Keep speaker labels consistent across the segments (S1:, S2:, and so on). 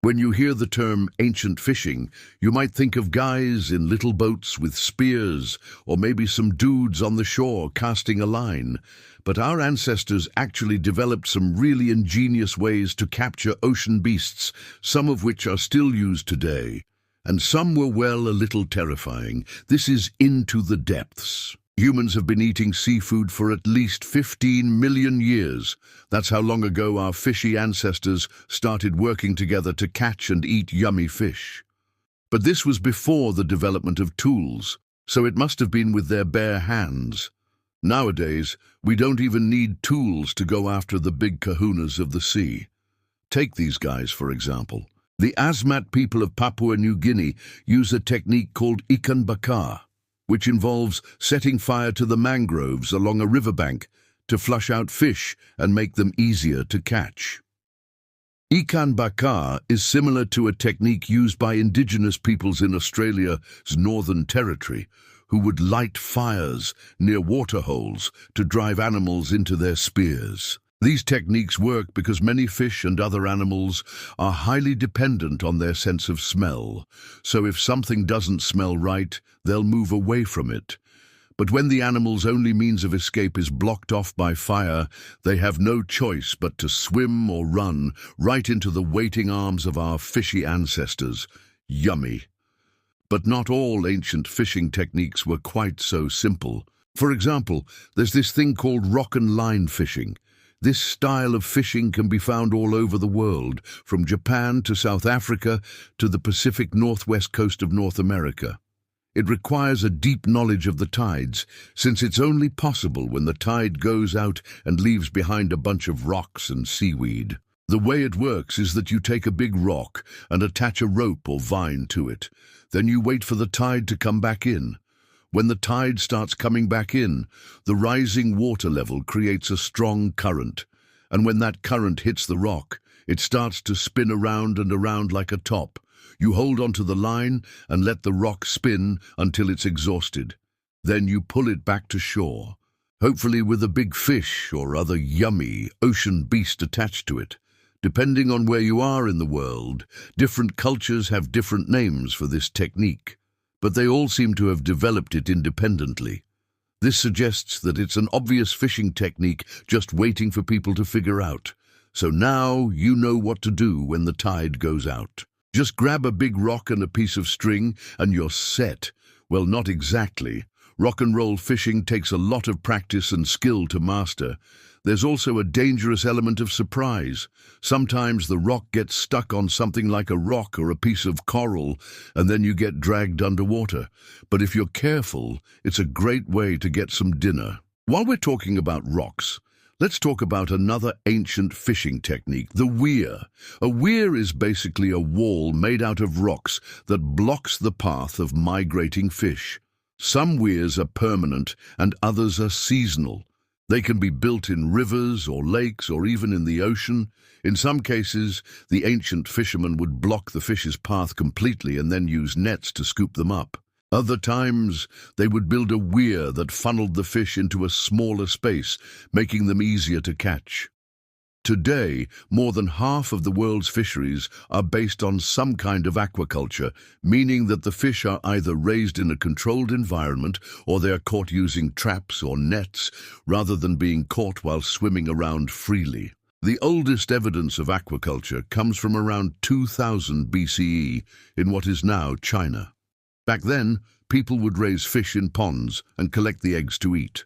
S1: When you hear the term ancient fishing, you might think of guys in little boats with spears, or maybe some dudes on the shore casting a line. But our ancestors actually developed some really ingenious ways to capture ocean beasts, some of which are still used today. And some were, well, a little terrifying. This is into the depths. Humans have been eating seafood for at least 15 million years. That's how long ago our fishy ancestors started working together to catch and eat yummy fish. But this was before the development of tools, so it must have been with their bare hands. Nowadays, we don't even need tools to go after the big kahunas of the sea. Take these guys, for example. The Asmat people of Papua New Guinea use a technique called ikan bakar, which involves setting fire to the mangroves along a riverbank to flush out fish and make them easier to catch. Ikan bakar is similar to a technique used by indigenous peoples in Australia's Northern Territory, who would light fires near waterholes to drive animals into their spears. These techniques work because many fish and other animals are highly dependent on their sense of smell, so if something doesn't smell right, they'll move away from it. But when the animal's only means of escape is blocked off by fire, they have no choice but to swim or run right into the waiting arms of our fishy ancestors. Yummy. But not all ancient fishing techniques were quite so simple. For example, there's this thing called rock and line fishing. This style of fishing can be found all over the world, from Japan to South Africa to the Pacific Northwest coast of North America. It requires a deep knowledge of the tides, since it's only possible when the tide goes out and leaves behind a bunch of rocks and seaweed. The way it works is that you take a big rock and attach a rope or vine to it. Then you wait for the tide to come back in. When the tide starts coming back in, the rising water level creates a strong current, and when that current hits the rock, it starts to spin around and around like a top. You hold onto the line and let the rock spin until it's exhausted. Then you pull it back to shore, hopefully with a big fish or other yummy ocean beast attached to it. Depending on where you are in the world, different cultures have different names for this technique, but they all seem to have developed it independently. This suggests that it's an obvious fishing technique just waiting for people to figure out. So now you know what to do when the tide goes out. Just grab a big rock and a piece of string and you're set. Well, not exactly. Rock and roll fishing takes a lot of practice and skill to master. There's also a dangerous element of surprise. Sometimes the rock gets stuck on something like a rock or a piece of coral, and then you get dragged underwater. But if you're careful, it's a great way to get some dinner. While we're talking about rocks, let's talk about another ancient fishing technique, the weir. A weir is basically a wall made out of rocks that blocks the path of migrating fish. Some weirs are permanent and others are seasonal. They can be built in rivers or lakes or even in the ocean. In some cases, the ancient fishermen would block the fish's path completely and then use nets to scoop them up. Other times, they would build a weir that funneled the fish into a smaller space, making them easier to catch. Today, more than half of the world's fisheries are based on some kind of aquaculture, meaning that the fish are either raised in a controlled environment or they are caught using traps or nets rather than being caught while swimming around freely. The oldest evidence of aquaculture comes from around 2000 BCE in what is now China. Back then, people would raise fish in ponds and collect the eggs to eat.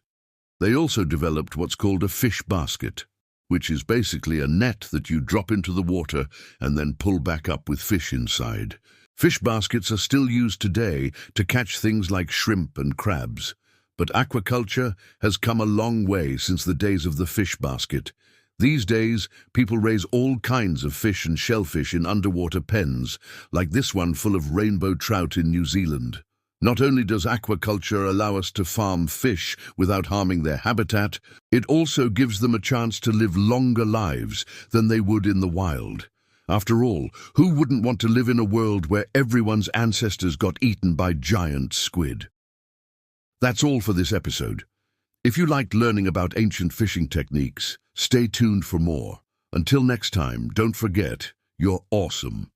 S1: They also developed what's called a fish basket, which is basically a net that you drop into the water and then pull back up with fish inside. Fish baskets are still used today to catch things like shrimp and crabs, but aquaculture has come a long way since the days of the fish basket. These days, people raise all kinds of fish and shellfish in underwater pens, like this one full of rainbow trout in New Zealand. Not only does aquaculture allow us to farm fish without harming their habitat, it also gives them a chance to live longer lives than they would in the wild. After all, who wouldn't want to live in a world where everyone's ancestors got eaten by giant squid? That's all for this episode. If you liked learning about ancient fishing techniques, stay tuned for more. Until next time, don't forget, you're awesome.